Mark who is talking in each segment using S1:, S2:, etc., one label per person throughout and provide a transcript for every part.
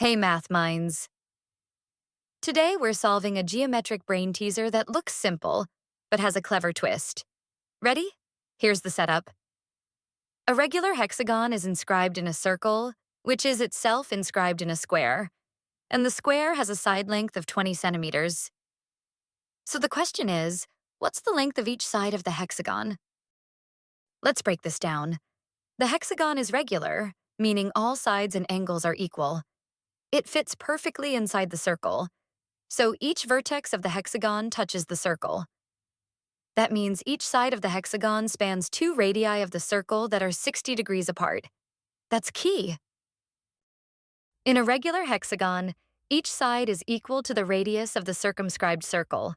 S1: Hey, math minds. Today we're solving a geometric brain teaser that looks simple, but has a clever twist. Ready? Here's the setup. A regular hexagon is inscribed in a circle, which is itself inscribed in a square, and the square has a side length of 20 centimeters. So the question is, what's the length of each side of the hexagon? Let's break this down. The hexagon is regular, meaning all sides and angles are equal. It fits perfectly inside the circle, so each vertex of the hexagon touches the circle. That means each side of the hexagon spans two radii of the circle that are 60 degrees apart. That's key. In a regular hexagon, each side is equal to the radius of the circumscribed circle.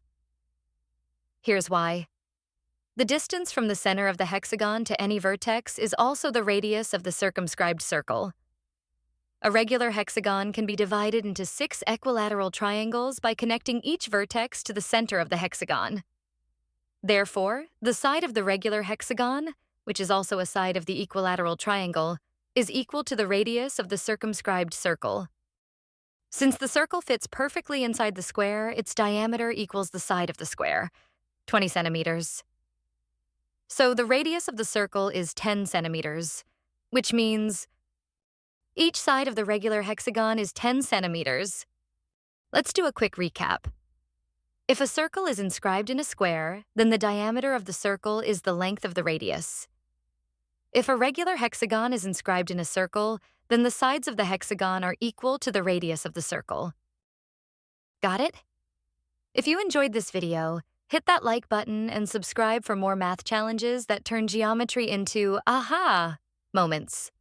S1: Here's why. The distance from the center of the hexagon to any vertex is also the radius of the circumscribed circle. A regular hexagon can be divided into 6 equilateral triangles by connecting each vertex to the center of the hexagon. Therefore, the side of the regular hexagon, which is also a side of the equilateral triangle, is equal to the radius of the circumscribed circle. Since the circle fits perfectly inside the square, its diameter equals the side of the square, 20 centimeters. So the radius of the circle is 10 centimeters, which means each side of the regular hexagon is 10 centimeters. Let's do a quick recap. If a circle is inscribed in a square, then the diameter of the circle is the length of the radius. If a regular hexagon is inscribed in a circle, then the sides of the hexagon are equal to the radius of the circle. Got it? If you enjoyed this video, hit that like button and subscribe for more math challenges that turn geometry into aha moments.